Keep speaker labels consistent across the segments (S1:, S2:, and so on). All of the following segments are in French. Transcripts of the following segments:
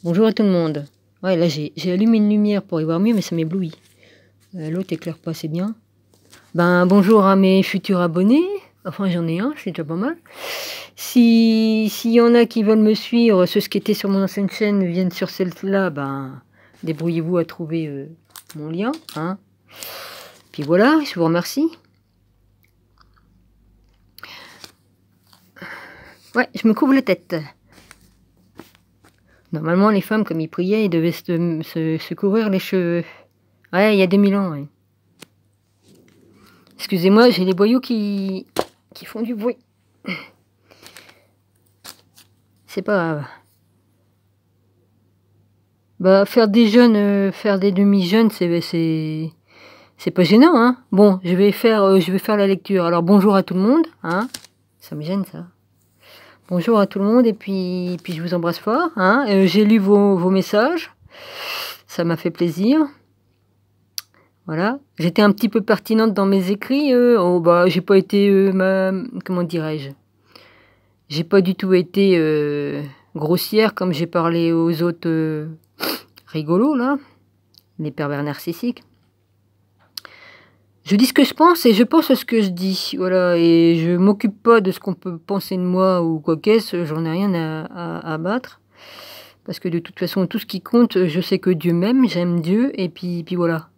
S1: Bonjour à tout le monde. Ouais, là j'ai allumé une lumière pour y voir mieux, mais ça m'éblouit. L'autre éclaire pas assez bien. Ben bonjour à mes futurs abonnés. Enfin j'en ai un, c'est déjà pas mal. S'il y en a qui veulent me suivre, ceux qui étaient sur mon ancienne chaîne viennent sur celle-là, ben débrouillez-vous à trouver mon lien. Hein. Puis voilà, je vous remercie. Ouais, je me couvre la tête. Normalement, les femmes, comme ils priaient, ils devaient se couvrir les cheveux. Ouais, il y a 2000 ans, ouais. Excusez-moi, j'ai les boyaux qui font du bruit. C'est pas grave. Bah, faire des jeûnes, faire des demi-jeûnes, c'est pas gênant, hein. Bon, je vais faire la lecture. Alors, bonjour à tout le monde, hein. Ça me gêne, ça. Bonjour à tout le monde, et puis je vous embrasse fort, hein. J'ai lu vos messages. Ça m'a fait plaisir. Voilà. J'étais un petit peu pertinente dans mes écrits. Oh, bah, j'ai pas été... comment dirais-je? J'ai pas du tout été grossière comme j'ai parlé aux autres rigolos, là. Les pervers narcissiques. Je dis ce que je pense et je pense à ce que je dis. Voilà. Et je m'occupe pas de ce qu'on peut penser de moi ou quoi qu'est-ce. J'en ai rien à battre. Parce que de toute façon, tout ce qui compte, je sais que Dieu m'aime, j'aime Dieu, et puis voilà.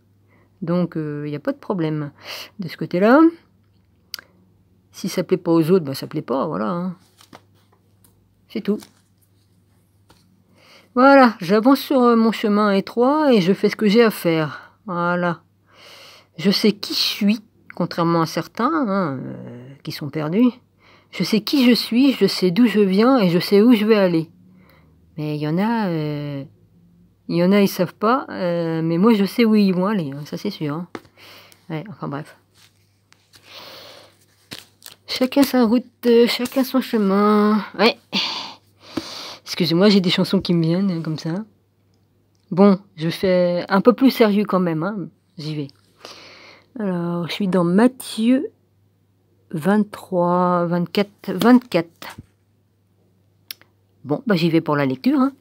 S1: Donc, il n'y a pas de problème de ce côté-là. Si ça plaît pas aux autres, bah ça plaît pas, voilà. Hein. C'est tout. Voilà, j'avance sur mon chemin étroit et je fais ce que j'ai à faire. Voilà. Je sais qui je suis, contrairement à certains hein, qui sont perdus. Je sais qui je suis, je sais d'où je viens et je sais où je vais aller. Mais il y en a, ils savent pas, mais moi je sais où ils vont aller, hein, ça c'est sûr. Hein. Ouais, enfin bref. Chacun sa route, chacun son chemin. Ouais. Excusez-moi, j'ai des chansons qui me viennent comme ça. Bon, je fais un peu plus sérieux quand même, hein. J'y vais. Alors, je suis dans Matthieu 23, 24, 24. Bon, bah j'y vais pour la lecture. Hein.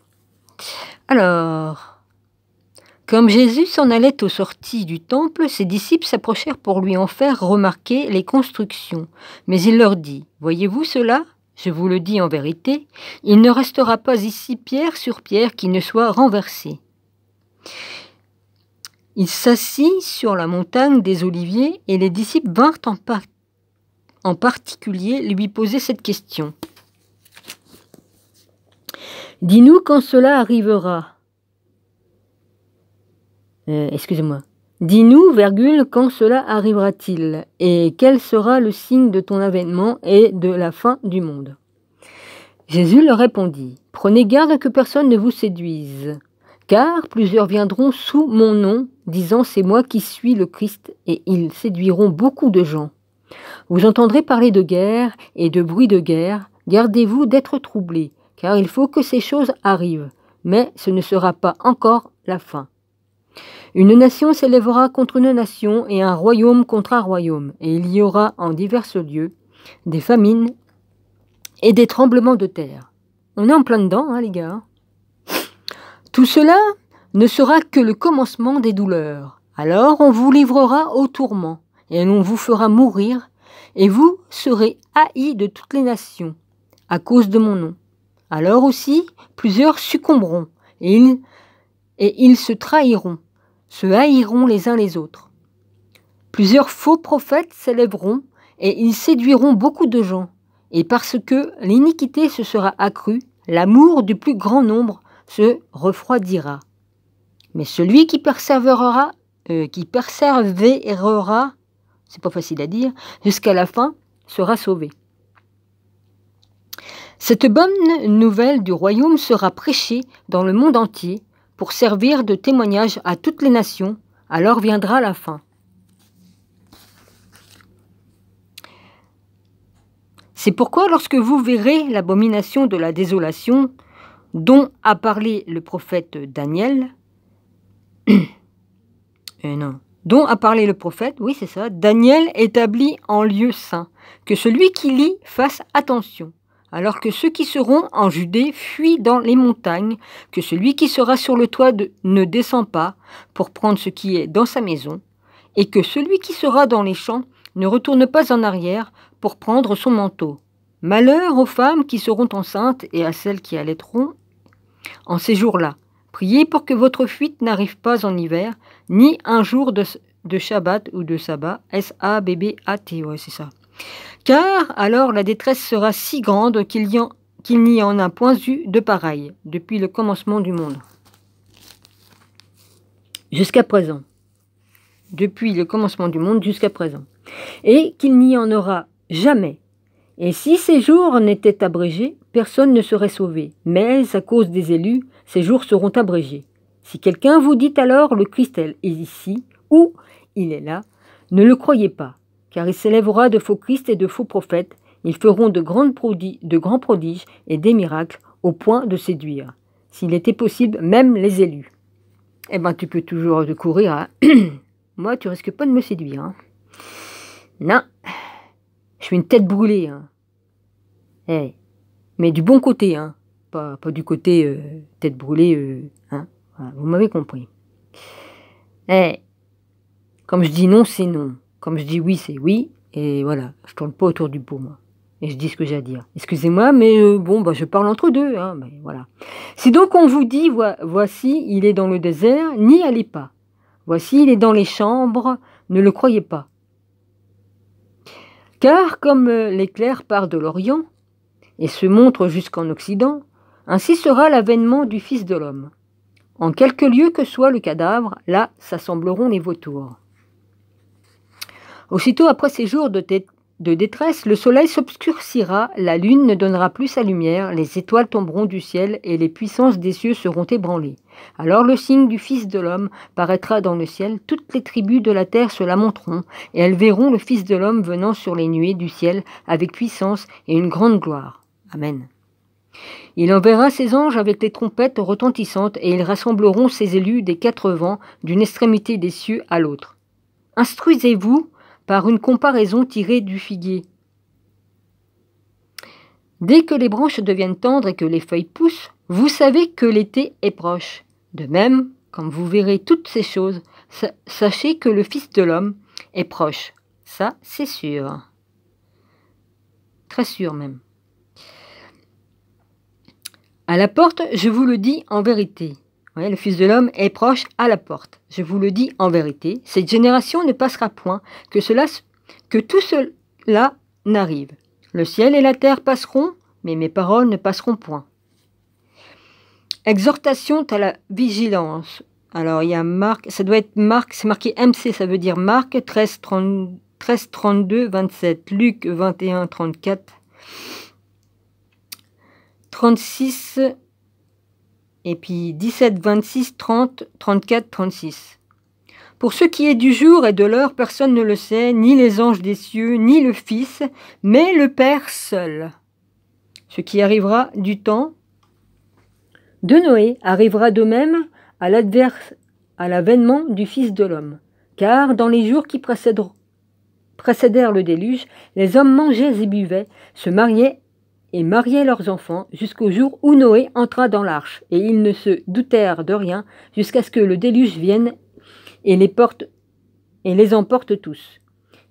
S1: Alors, comme Jésus s'en allait aux sorties du temple, ses disciples s'approchèrent pour lui en faire remarquer les constructions. Mais il leur dit, « Voyez-vous cela ? Je vous le dis en vérité, il ne restera pas ici pierre sur pierre qui ne soit renversée. » Il s'assit sur la montagne des Oliviers et les disciples vinrent en particulier lui poser cette question. « Dis-nous quand cela arrivera. » Excusez-moi. « Dis-nous, quand cela arrivera-t-il, et quel sera le signe de ton avènement et de la fin du monde ?» Jésus leur répondit, « Prenez garde que personne ne vous séduise, car plusieurs viendront sous mon nom, disant « C'est moi qui suis le Christ », et ils séduiront beaucoup de gens. Vous entendrez parler de guerre et de bruit de guerre, gardez-vous d'être troublés, car il faut que ces choses arrivent, mais ce ne sera pas encore la fin. Une nation s'élèvera contre une nation et un royaume contre un royaume, et il y aura en divers lieux des famines et des tremblements de terre. On est en plein dedans, hein, les gars. Tout cela ne sera que le commencement des douleurs. Alors on vous livrera au tourment, et on vous fera mourir, et vous serez haïs de toutes les nations, à cause de mon nom. Alors aussi, plusieurs succomberont, et ils se trahiront, se haïront les uns les autres. Plusieurs faux prophètes s'élèveront, et ils séduiront beaucoup de gens. Et parce que l'iniquité se sera accrue, l'amour du plus grand nombre se refroidira. Mais celui qui persévérera, c'est pas facile à dire, jusqu'à la fin, sera sauvé. Cette bonne nouvelle du royaume sera prêchée dans le monde entier pour servir de témoignage à toutes les nations, alors viendra la fin. C'est pourquoi lorsque vous verrez l'abomination de la désolation dont a parlé le prophète Daniel, Daniel établi en lieu saint, que celui qui lit fasse attention, alors que ceux qui seront en Judée fuient dans les montagnes, que celui qui sera sur le toit ne descend pas pour prendre ce qui est dans sa maison, et que celui qui sera dans les champs ne retourne pas en arrière pour prendre son manteau. Malheur aux femmes qui seront enceintes et à celles qui allaiteront en ces jours-là. Priez pour que votre fuite n'arrive pas en hiver, ni un jour de Shabbat ou de sabbat, S-A-B-B-A-T, ouais, c'est ça. Car alors la détresse sera si grande qu'il n'y en a point eu de pareil depuis le commencement du monde. Jusqu'à présent. Depuis le commencement du monde jusqu'à présent. Et qu'il n'y en aura jamais. Et si ces jours n'étaient abrégés, personne ne serait sauvé. Mais à cause des élus, ces jours seront abrégés. Si quelqu'un vous dit alors le Christ est ici, ou il est là, ne le croyez pas, car il s'élèvera de faux Christ et de faux prophètes. Ils feront de grands prodiges et des miracles au point de séduire, s'il était possible, même les élus. Eh ben, tu peux toujours te courir à... Moi, tu risques pas de me séduire. Hein. Non, je suis une tête brûlée. Hein. Hey. Mais du bon côté, hein. Pas du côté tête brûlée. Hein. Voilà, vous m'avez compris. Hey. Comme je dis non, c'est non. Comme je dis oui, c'est oui. Et voilà, je tourne pas autour du pot, moi. Et je dis ce que j'ai à dire. Excusez-moi, mais bon, je parle entre deux. Hein, mais voilà. Si donc on vous dit, voici, il est dans le désert, n'y allez pas. Voici, il est dans les chambres, ne le croyez pas. Car comme l'éclair part de l'Orient et se montre jusqu'en Occident, ainsi sera l'avènement du Fils de l'homme. En quelque lieu que soit le cadavre, là s'assembleront les vautours. Aussitôt après ces jours de détresse, le soleil s'obscurcira, la lune ne donnera plus sa lumière, les étoiles tomberont du ciel et les puissances des cieux seront ébranlées. Alors le signe du Fils de l'homme paraîtra dans le ciel, toutes les tribus de la terre se lamenteront, et elles verront le Fils de l'homme venant sur les nuées du ciel avec puissance et une grande gloire. Amen. Il enverra ses anges avec les trompettes retentissantes, et ils rassembleront ses élus des quatre vents, d'une extrémité des cieux à l'autre. Instruisez-vous par une comparaison tirée du figuier. Dès que les branches deviennent tendres et que les feuilles poussent, vous savez que l'été est proche. De même, quand vous verrez toutes ces choses, sachez que le Fils de l'homme est proche. Ça, c'est sûr. Très sûr même. À la porte, je vous le dis en vérité. Ouais, le Fils de l'homme est proche à la porte. Je vous le dis en vérité, cette génération ne passera point, que tout cela n'arrive. Le ciel et la terre passeront, mais mes paroles ne passeront point. Exhortation à la vigilance. Alors il y a Marc, ça doit être Marc, c'est marqué MC, ça veut dire Marc 13, 32, 27, Luc 21, 34, 36, et puis 17, 26, 30, 34, 36. Pour ce qui est du jour et de l'heure, personne ne le sait, ni les anges des cieux, ni le Fils, mais le Père seul. Ce qui arrivera du temps de Noé arrivera de même à l'avènement du Fils de l'homme. Car dans les jours qui précédèrent le déluge, les hommes mangeaient et buvaient, se mariaient et mariaient leurs enfants jusqu'au jour où Noé entra dans l'arche, et ils ne se doutèrent de rien jusqu'à ce que le déluge vienne et les emporte tous.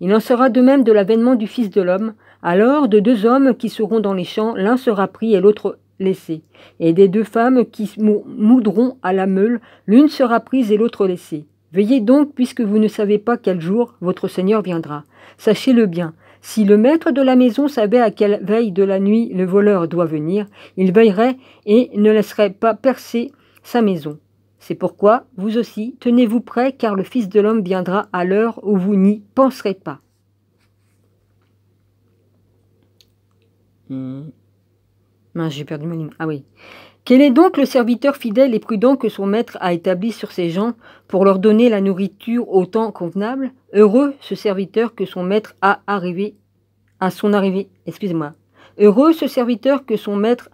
S1: Il en sera de même de l'avènement du Fils de l'homme. Alors de deux hommes qui seront dans les champs, l'un sera pris et l'autre laissé, et des deux femmes qui moudront à la meule, l'une sera prise et l'autre laissée. Veillez donc, puisque vous ne savez pas quel jour votre Seigneur viendra. Sachez-le bien. Si le maître de la maison savait à quelle veille de la nuit le voleur doit venir, il veillerait et ne laisserait pas percer sa maison. C'est pourquoi, vous aussi, tenez-vous prêts, car le Fils de l'homme viendra à l'heure où vous n'y penserez pas. J'ai perdu ma ligne. Ah oui. Quel est donc le serviteur fidèle et prudent que son maître a établi sur ses gens pour leur donner la nourriture au temps convenable? Heureux ce serviteur que son maître Heureux ce serviteur que son maître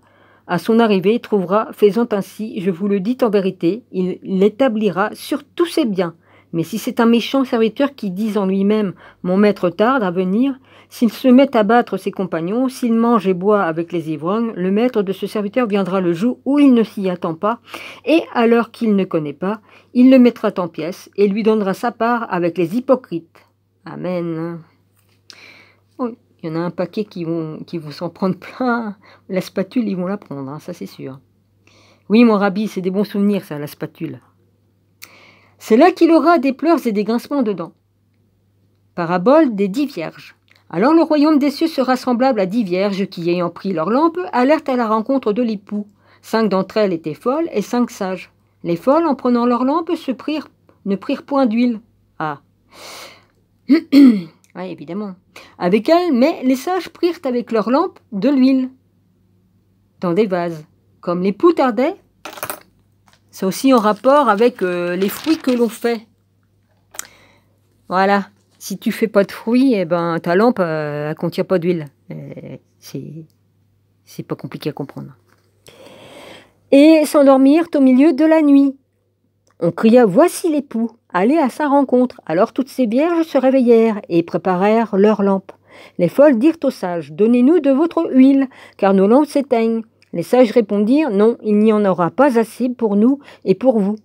S1: à son arrivée trouvera, faisant ainsi, je vous le dis en vérité, il l'établira sur tous ses biens. Mais si c'est un méchant serviteur qui dit en lui-même « Mon maître tarde à venir », S'il se met à battre ses compagnons, s'il mange et boit avec les ivrognes, le maître de ce serviteur viendra le jour où il ne s'y attend pas, et à l'heure qu'il ne connaît pas, il le mettra en pièces et lui donnera sa part avec les hypocrites. Amen. Oui, il y en a un paquet qui vont s'en prendre plein. La spatule, ils vont la prendre, hein, ça c'est sûr. Oui, mon rabbi, c'est des bons souvenirs, ça, la spatule. C'est là qu'il aura des pleurs et des grincements de dents. Parabole des 10 vierges. Alors le royaume des cieux sera semblable à 10 vierges qui, ayant pris leur lampe, allèrent à la rencontre de l'époux. 5 d'entre elles étaient folles et 5 sages. Les folles, en prenant leur lampe, ne prirent point d'huile. Ah. Oui, évidemment. Avec elles, mais les sages prirent avec leur lampe de l'huile dans des vases. Comme l'époux tardait, c'est aussi en rapport avec les fruits que l'on fait. Voilà. Si tu fais pas de fruits, eh ben, ta lampe, elle contient pas d'huile. C'est pas compliqué à comprendre. Et s'endormirent au milieu de la nuit. On cria « Voici l'époux, allez à sa rencontre !» Alors toutes ces vierges se réveillèrent et préparèrent leurs lampes. Les folles dirent aux sages « Donnez-nous de votre huile, car nos lampes s'éteignent. » Les sages répondirent « Non, il n'y en aura pas assez pour nous et pour vous.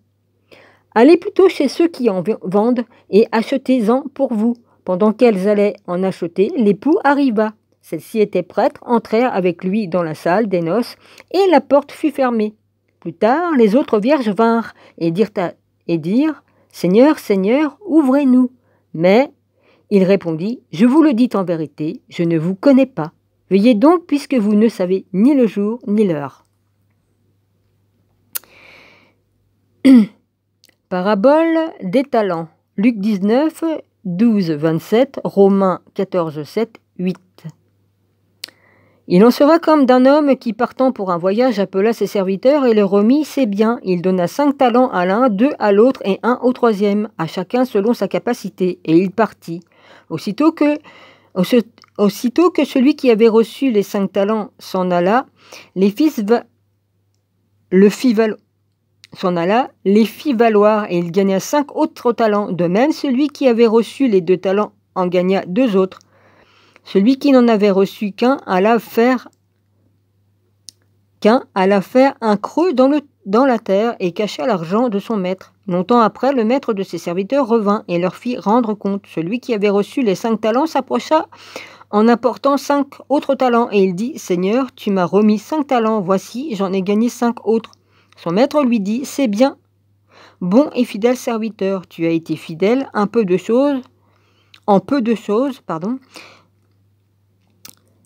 S1: Allez plutôt chez ceux qui en vendent et achetez-en pour vous. » Pendant qu'elles allaient en acheter, l'époux arriva. Celles-ci étaient prêtes, entrèrent avec lui dans la salle des noces, et la porte fut fermée. Plus tard, les autres vierges vinrent et dirent « Seigneur, Seigneur, ouvrez-nous » Mais il répondit « Je vous le dis en vérité, je ne vous connais pas. Veillez donc puisque vous ne savez ni le jour ni l'heure. » Parabole des talents. Luc 19, 12, 27, Romains 14, 7, 8. Il en sera comme d'un homme qui, partant pour un voyage, appela ses serviteurs et leur remit ses biens. Il donna 5 talents à l'un, 2 à l'autre et 1 au troisième, à chacun selon sa capacité, et il partit. Aussitôt que celui qui avait reçu les 5 talents s'en alla, les fit valoir, et il gagna 5 autres talents. De même, celui qui avait reçu les 2 talents en gagna 2 autres. Celui qui n'en avait reçu qu'un alla faire un creux dans la terre et cacha l'argent de son maître. Longtemps après, le maître de ses serviteurs revint et leur fit rendre compte. Celui qui avait reçu les 5 talents s'approcha en apportant 5 autres talents, et il dit « Seigneur, tu m'as remis 5 talents, voici, j'en ai gagné 5 autres. » Son maître lui dit « C'est bien, bon et fidèle serviteur, tu as été fidèle en peu de choses,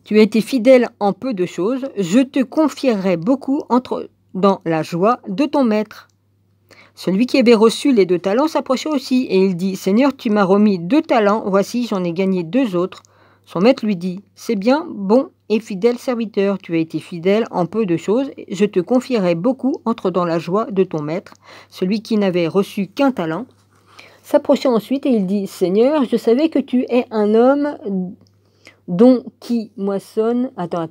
S1: Tu as été fidèle en peu de choses, je te confierai beaucoup, entre dans la joie de ton maître. » Celui qui avait reçu les 2 talents s'approcha aussi, et il dit « Seigneur, tu m'as remis 2 talents, voici, j'en ai gagné 2 autres. » Son maître lui dit « C'est bien, bon et fidèle serviteur, tu as été fidèle en peu de choses, je te confierai beaucoup, entre dans la joie de ton maître. » Celui qui n'avait reçu qu'un talent s'approcha ensuite, et il dit « Seigneur, je savais que tu es un homme qui moissonne... » Attends.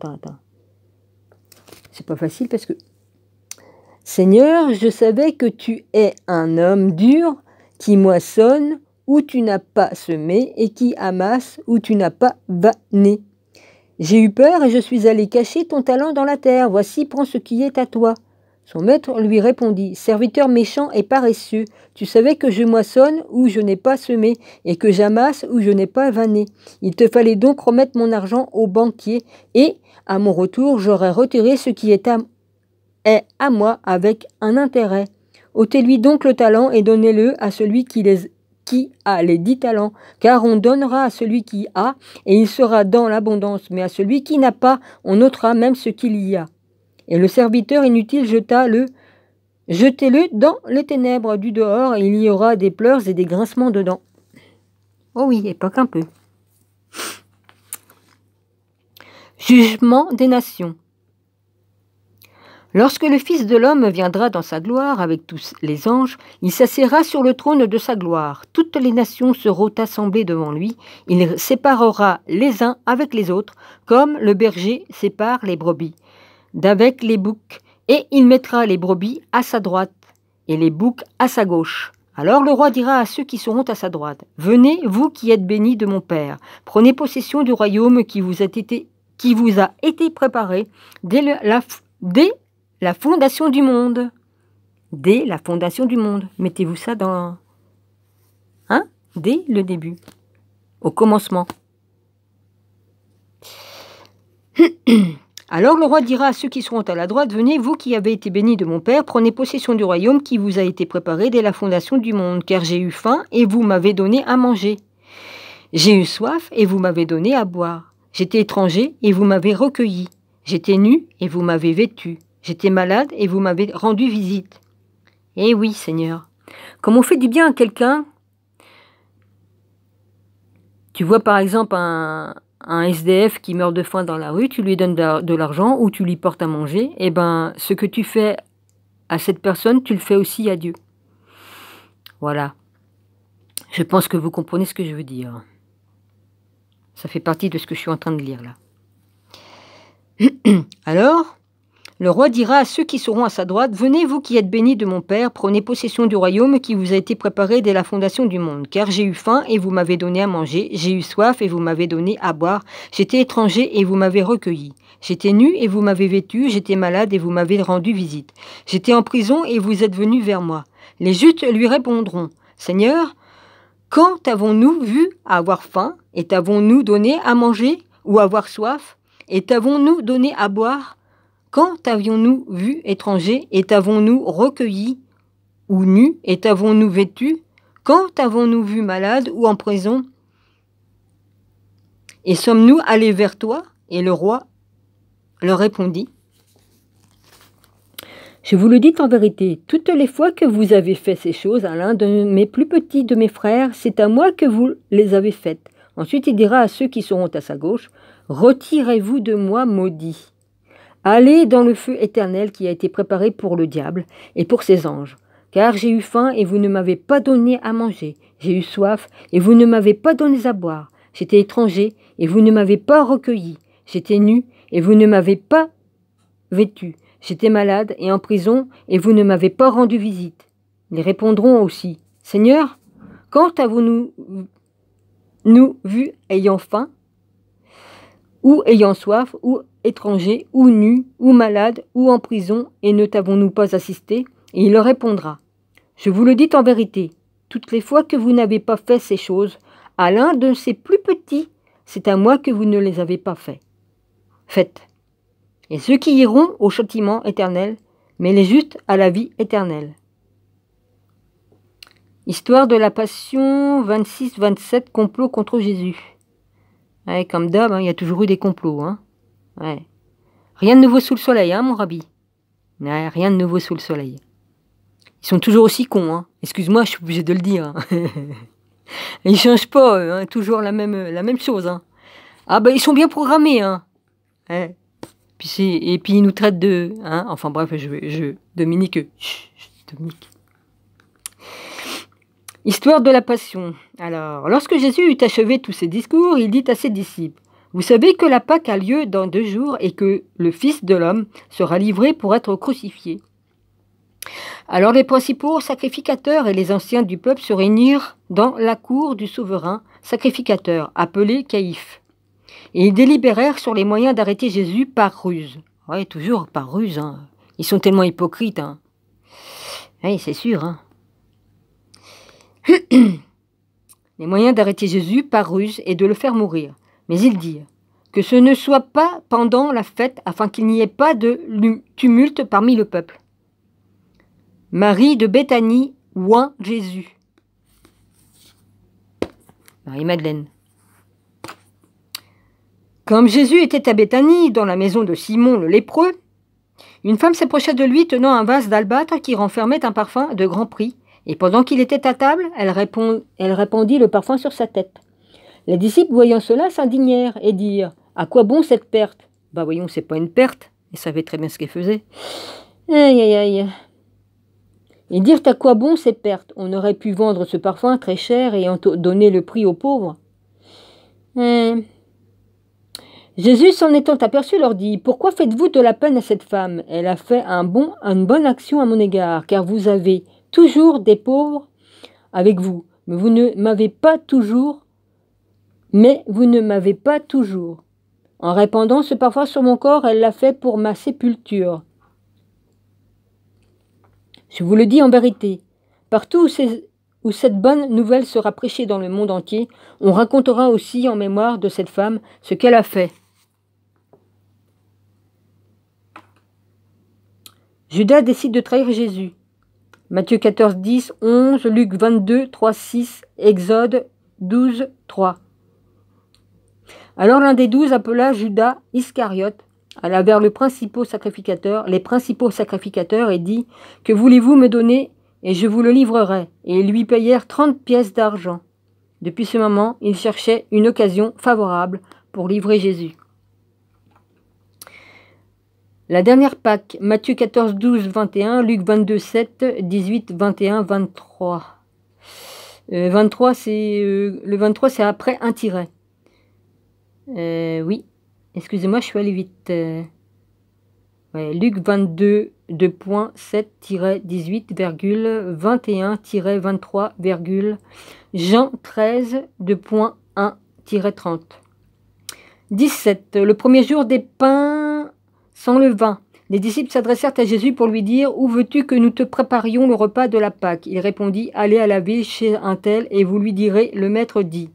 S1: C'est pas facile parce que... Seigneur, je savais que tu es un homme dur qui moissonne où tu n'as pas semé et qui amasse où tu n'as pas vanné. J'ai eu peur et je suis allé cacher ton talent dans la terre. Voici, prends ce qui est à toi. Son maître lui répondit, serviteur méchant et paresseux, tu savais que je moissonne où je n'ai pas semé et que j'amasse où je n'ai pas vanné. Il te fallait donc remettre mon argent au banquier et, à mon retour, j'aurais retiré ce qui est à moi avec un intérêt. Ôtez-lui donc le talent et donnez-le à celui qui a les 10 talents, car on donnera à celui qui a, et il sera dans l'abondance, mais à celui qui n'a pas, on ôtera même ce qu'il y a. Et le serviteur inutile jetez-le dans les ténèbres du dehors, et il y aura des pleurs et des grincements de dents. Oh oui, et pas qu'un peu. Jugement des nations. Lorsque le Fils de l'homme viendra dans sa gloire avec tous les anges, il s'assiera sur le trône de sa gloire. Toutes les nations seront assemblées devant lui. Il séparera les uns avec les autres, comme le berger sépare les brebis d'avec les boucs, et il mettra les brebis à sa droite et les boucs à sa gauche. Alors le roi dira à ceux qui seront à sa droite, « Venez, vous qui êtes bénis de mon Père, prenez possession du royaume qui vous a été préparé dès la fondation du monde. » Dès la fondation du monde. Mettez-vous ça dans... Hein? Dès le début. Au commencement. Alors le roi dira à ceux qui seront à la droite, « Venez, vous qui avez été bénis de mon Père, prenez possession du royaume qui vous a été préparé dès la fondation du monde, car j'ai eu faim et vous m'avez donné à manger. J'ai eu soif et vous m'avez donné à boire. J'étais étranger et vous m'avez recueilli. J'étais nu et vous m'avez vêtu. J'étais malade et vous m'avez rendu visite. » Eh oui, Seigneur. Comme on fait du bien à quelqu'un, tu vois par exemple un SDF qui meurt de faim dans la rue, tu lui donnes de l'argent ou tu lui portes à manger, eh ben, ce que tu fais à cette personne, tu le fais aussi à Dieu. Voilà. Je pense que vous comprenez ce que je veux dire. Ça fait partie de ce que je suis en train de lire là. Alors, le roi dira à ceux qui seront à sa droite, « Venez, vous qui êtes bénis de mon Père, prenez possession du royaume qui vous a été préparé dès la fondation du monde. Car j'ai eu faim et vous m'avez donné à manger, j'ai eu soif et vous m'avez donné à boire, j'étais étranger et vous m'avez recueilli. J'étais nu et vous m'avez vêtu, j'étais malade et vous m'avez rendu visite. J'étais en prison et vous êtes venus vers moi. » Les justes lui répondront, « Seigneur, quand t'avons-nous vu avoir faim et t'avons-nous donné à manger ou avoir soif et t'avons-nous donné à boire ? Quand t'avions-nous vu étranger et t'avons-nous recueilli ou nu et t'avons-nous vêtu? Quand t'avons-nous vu malade ou en prison? Et sommes-nous allés vers toi? » Et le roi leur répondit, « Je vous le dis en vérité, toutes les fois que vous avez fait ces choses à l'un de mes plus petits de mes frères, c'est à moi que vous les avez faites. » Ensuite il dira à ceux qui seront à sa gauche, « Retirez-vous de moi, maudits. Allez dans le feu éternel qui a été préparé pour le diable et pour ses anges. Car j'ai eu faim et vous ne m'avez pas donné à manger. J'ai eu soif et vous ne m'avez pas donné à boire. J'étais étranger et vous ne m'avez pas recueilli. J'étais nu et vous ne m'avez pas vêtu. J'étais malade et en prison et vous ne m'avez pas rendu visite. » Ils répondront aussi, « Seigneur, quand avons-nous vu ayant faim ou ayant soif ou étranger, ou nu, ou malade, ou en prison, et ne t'avons-nous pas assisté? » Et il leur répondra, « Je vous le dis en vérité, toutes les fois que vous n'avez pas fait ces choses à l'un de ces plus petits, c'est à moi que vous ne les avez pas faites. Et ceux qui iront au châtiment éternel, mais les justes à la vie éternelle. » Histoire de la Passion 26-27, complot contre Jésus. Ouais, comme d'hab, hein, il y a toujours eu des complots. Hein. Ouais. Rien de nouveau sous le soleil, hein, mon rabbi. Ouais, rien de nouveau sous le soleil. Ils sont toujours aussi cons, hein. Excuse-moi, je suis obligé de le dire. Hein. Ils changent pas, hein, toujours la même chose. Hein. Ah ben, ils sont bien programmés, hein. Ouais. Et puis ils nous traitent de... Hein, enfin bref, Dominique... Dominique. Histoire de la Passion. Alors, lorsque Jésus eut achevé tous ses discours, il dit à ses disciples, « Vous savez que la Pâque a lieu dans 2 jours et que le Fils de l'homme sera livré pour être crucifié. » Alors les principaux sacrificateurs et les anciens du peuple se réunirent dans la cour du souverain sacrificateur, appelé Caïphe. Et ils délibérèrent sur les moyens d'arrêter Jésus par ruse. Oui, toujours par ruse. Hein. Ils sont tellement hypocrites. Hein. Oui, c'est sûr. Hein. Les moyens d'arrêter Jésus par ruse et de le faire mourir. Mais ils dirent que ce ne soit pas pendant la fête afin qu'il n'y ait pas de tumulte parmi le peuple. Marie de Béthanie oint Jésus. Marie-Madeleine. Comme Jésus était à Béthanie, dans la maison de Simon le lépreux, une femme s'approcha de lui tenant un vase d'albâtre qui renfermait un parfum de grand prix. Et pendant qu'il était à table, elle répandit le parfum sur sa tête. Les disciples, voyant cela, s'indignèrent et dirent « À quoi bon cette perte ?» Bah voyons, c'est pas une perte. Ils savaient très bien ce qu'elle faisait. Aïe, aïe, aïe. Ils dirent « À quoi bon cette perte? On aurait pu vendre ce parfum très cher et en donner le prix aux pauvres. » Jésus, s'en étant aperçu, leur dit « Pourquoi faites-vous de la peine à cette femme? Elle a fait une bonne action à mon égard, car vous avez toujours des pauvres avec vous, mais vous ne m'avez pas toujours. En répandant ce parfum sur mon corps, elle l'a fait pour ma sépulture. Je vous le dis en vérité, partout où cette bonne nouvelle sera prêchée dans le monde entier, on racontera aussi en mémoire de cette femme ce qu'elle a fait. Judas décide de trahir Jésus. Matthieu 14, 10, 11, Luc 22, 3, 6, Exode 12, 3. Alors l'un des 12 appela Judas Iscariote, alla vers les principaux sacrificateurs et dit « Que voulez-vous me donner et je vous le livrerai ?» Et ils lui payèrent 30 pièces d'argent. Depuis ce moment, il cherchait une occasion favorable pour livrer Jésus. La dernière Pâque, Matthieu 14, 12, 21, Luc 22, 7, 18, 21, 23. 23, le 23, c'est après un tiret. Oui, excusez-moi, je suis allé vite. Luc 22, 2.7-18, 21-23, Jean 13, 2.1-30. 17. Le premier jour des pains sans levain. Les disciples s'adressèrent à Jésus pour lui dire « Où veux-tu que nous te préparions le repas de la Pâque ?» Il répondit « Allez à la ville chez un tel et vous lui direz, le maître dit.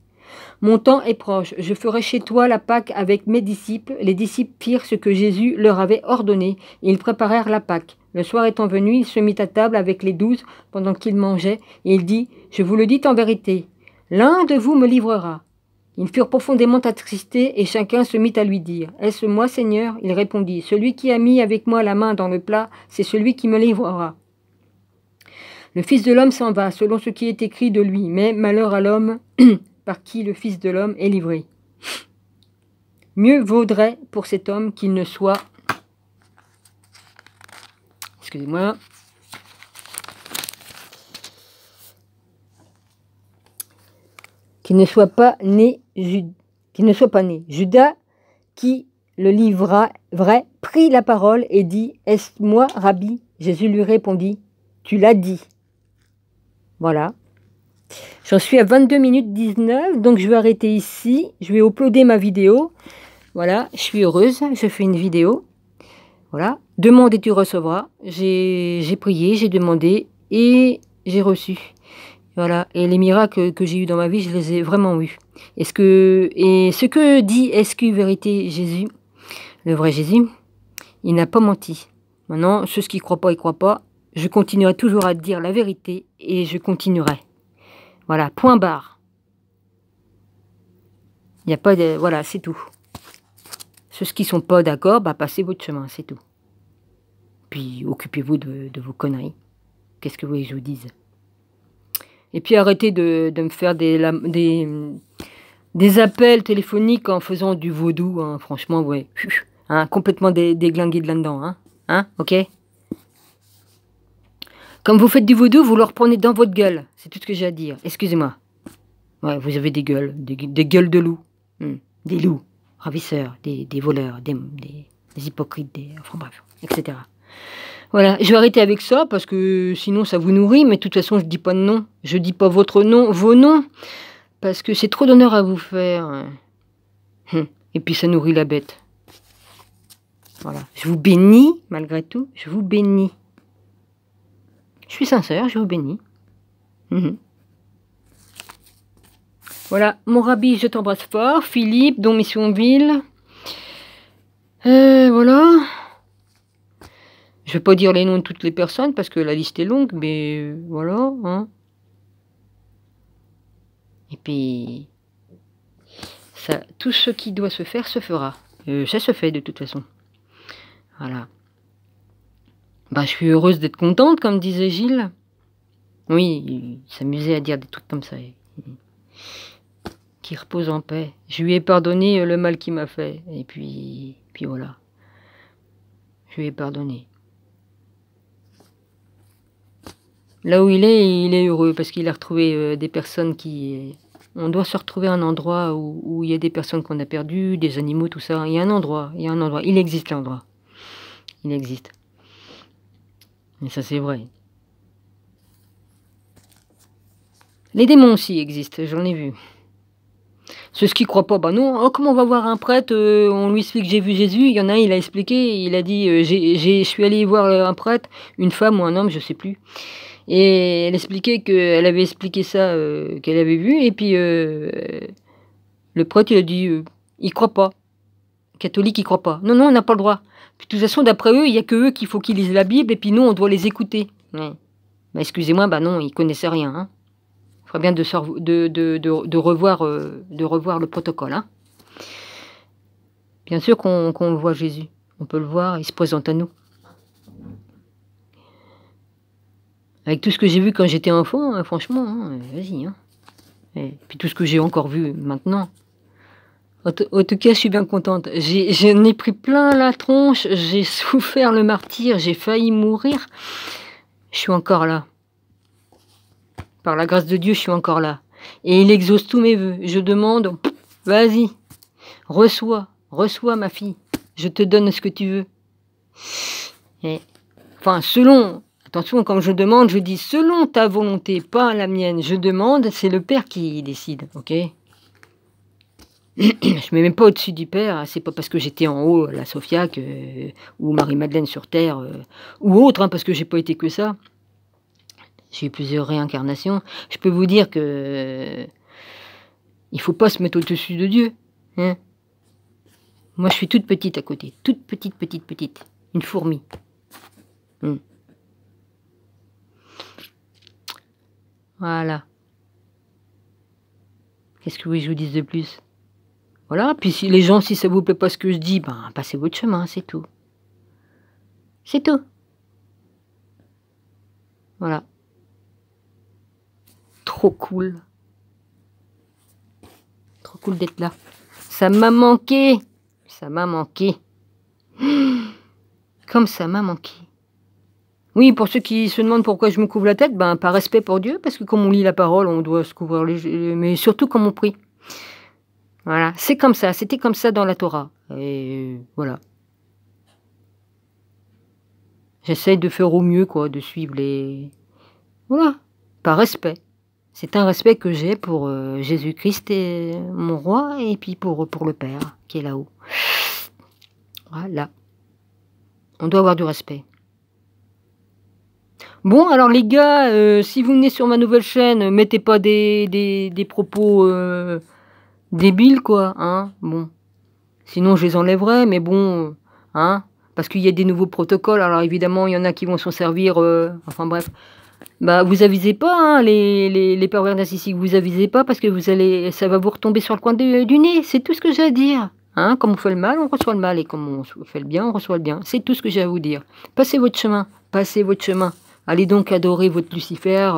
S1: Mon temps est proche, je ferai chez toi la Pâque avec mes disciples. » Les disciples firent ce que Jésus leur avait ordonné, et ils préparèrent la Pâque. Le soir étant venu, il se mit à table avec les 12 pendant qu'ils mangeaient, et il dit « Je vous le dis en vérité, l'un de vous me livrera. » Ils furent profondément attristés, et chacun se mit à lui dire « Est-ce moi, Seigneur ?» Il répondit « Celui qui a mis avec moi la main dans le plat, c'est celui qui me livrera. » Le Fils de l'homme s'en va, selon ce qui est écrit de lui, mais malheur à l'homme par qui le Fils de l'homme est livré. Mieux vaudrait pour cet homme qu'il ne soit... Excusez-moi. Qu'il ne soit pas né. Judas, qui le livra vrai, prit la parole et dit « Est-ce moi, Rabbi ?» Jésus lui répondit « Tu l'as dit. » Voilà. J'en suis à 22 minutes 19, donc je vais arrêter ici. Je vais uploader ma vidéo. Voilà, je suis heureuse, je fais une vidéo. Voilà, demande et tu recevras. J'ai prié, j'ai demandé et j'ai reçu. Voilà, et les miracles que j'ai eus dans ma vie, je les ai vraiment eus. Et ce que dit SQ Vérité Jésus, le vrai Jésus, il n'a pas menti. Maintenant, ceux qui ne croient pas, ils ne croient pas. Je continuerai toujours à dire la vérité et je continuerai. Voilà, point barre. Il n'y a pas de... Voilà, c'est tout. Ceux qui ne sont pas d'accord, bah, passez votre chemin, c'est tout. Puis, occupez-vous de vos conneries. Qu'est-ce que vous voulez que je vous dise? Et puis, arrêtez de me faire des appels téléphoniques en faisant du vaudou, hein, franchement, ouais. Hein, complètement déglingué de là-dedans, hein, ok? Comme vous faites du vaudou, vous le reprenez dans votre gueule. C'est tout ce que j'ai à dire. Excusez-moi. Ouais, vous avez des gueules. Des gueules de loups. Des loups. Ravisseurs. Des voleurs. Des hypocrites. Enfin bref. Etc. Voilà. Je vais arrêter avec ça parce que sinon ça vous nourrit. Mais de toute façon, je ne dis pas de nom. Je ne dis pas votre nom, vos noms. Parce que c'est trop d'honneur à vous faire. Et puis ça nourrit la bête. Voilà. Je vous bénis, malgré tout. Je vous bénis. Je suis sincère, je vous bénis. Voilà, mon Rabbi, je t'embrasse fort. Philippe, Don Missionville. Voilà. Je ne vais pas dire les noms de toutes les personnes parce que la liste est longue, mais voilà. Hein. Et puis, ça, tout ce qui doit se faire se fera. Ça se fait de toute façon. Voilà. Bah, je suis heureuse d'être contente, comme disait Gilles. Oui, il s'amusait à dire des trucs comme ça. Qui repose en paix. Je lui ai pardonné le mal qu'il m'a fait. Et puis voilà. Je lui ai pardonné. Là où il est heureux parce qu'il a retrouvé des personnes qui... On doit se retrouver à un endroit où il y a des personnes qu'on a perdues, des animaux, tout ça. Il y a un endroit. Il existe l'endroit. Il existe. Et ça, c'est vrai. Les démons aussi existent, j'en ai vu. Ceux qui croient pas, bah non, oh, comment on va voir un prêtre, on lui explique j'ai vu Jésus, il y en a un, il a expliqué, il a dit je suis allé voir un prêtre, une femme ou un homme, je sais plus. Et elle expliquait qu'elle avait expliqué ça, qu'elle avait vu, et puis le prêtre il a dit il croit pas. Catholique, il croit pas. Non, non, on n'a pas le droit. Puis, de toute façon, d'après eux, il y a que eux qu'il faut qu'ils lisent la Bible, et puis nous, on doit les écouter. Ouais. Bah, excusez-moi, bah non, ils connaissaient rien. Hein. Il faudrait bien de revoir le protocole. Hein. Bien sûr qu'on le voit Jésus. On peut le voir, il se présente à nous. Avec tout ce que j'ai vu quand j'étais enfant, hein, franchement, hein, vas-y. Hein. Et puis tout ce que j'ai encore vu maintenant. En tout cas, je suis bien contente. J'en ai pris plein la tronche, j'ai souffert le martyre, j'ai failli mourir. Je suis encore là. Par la grâce de Dieu, je suis encore là. Et il exauce tous mes vœux. Je demande, vas-y, reçois ma fille. Je te donne ce que tu veux. Et, enfin, selon, attention, quand je demande, je dis selon ta volonté, pas la mienne. Je demande, c'est le Père qui décide, ok ? Je ne mets même pas au-dessus du Père, c'est pas parce que j'étais en haut, la Sophia, ou Marie-Madeleine sur Terre, ou autre, hein, parce que j'ai pas été que ça. J'ai eu plusieurs réincarnations. Je peux vous dire que il faut pas se mettre au-dessus de Dieu. Hein. Moi, je suis toute petite à côté. Toute petite. Une fourmi. Voilà. Qu'est-ce que vous voulez que je vous dise de plus ? Voilà, puis si les gens, si ça vous plaît pas ce que je dis, ben passez votre chemin, c'est tout. C'est tout. Voilà. Trop cool. Trop cool d'être là. Ça m'a manqué. Ça m'a manqué. Comme ça m'a manqué. Oui, pour ceux qui se demandent pourquoi je me couvre la tête, ben par respect pour Dieu, parce que comme on lit la parole, on doit se couvrir mais surtout comme on prie. Voilà, c'est comme ça, c'était comme ça dans la Torah. Et voilà. J'essaye de faire au mieux, quoi, de suivre les... Voilà, par respect. C'est un respect que j'ai pour Jésus-Christ, et mon roi, et puis pour le Père, qui est là-haut. Voilà. On doit avoir du respect. Bon, alors les gars, si vous venez sur ma nouvelle chaîne, mettez pas des propos débiles, quoi, hein, bon. Sinon, je les enlèverai, mais bon, hein, parce qu'il y a des nouveaux protocoles, alors évidemment, il y en a qui vont s'en servir, enfin bref. Bah, vous avisez pas, hein, les pervers narcissiques, vous avisez pas, parce que ça va vous retomber sur le coin du nez, c'est tout ce que j'ai à dire. Hein, comme on fait le mal, on reçoit le mal, et comme on fait le bien, on reçoit le bien. C'est tout ce que j'ai à vous dire. Passez votre chemin, passez votre chemin. Allez donc adorer votre Lucifer,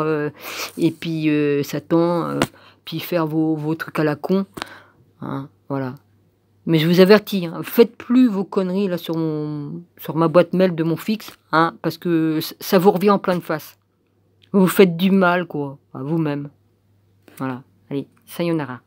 S1: et puis Satan, puis faire vos trucs à la con. Hein, voilà. Mais je vous avertis, hein, faites plus vos conneries là sur ma boîte mail de mon fixe, hein, parce que ça vous revient en pleine face. Vous faites du mal, quoi, à vous-même. Voilà. Allez, sayonara.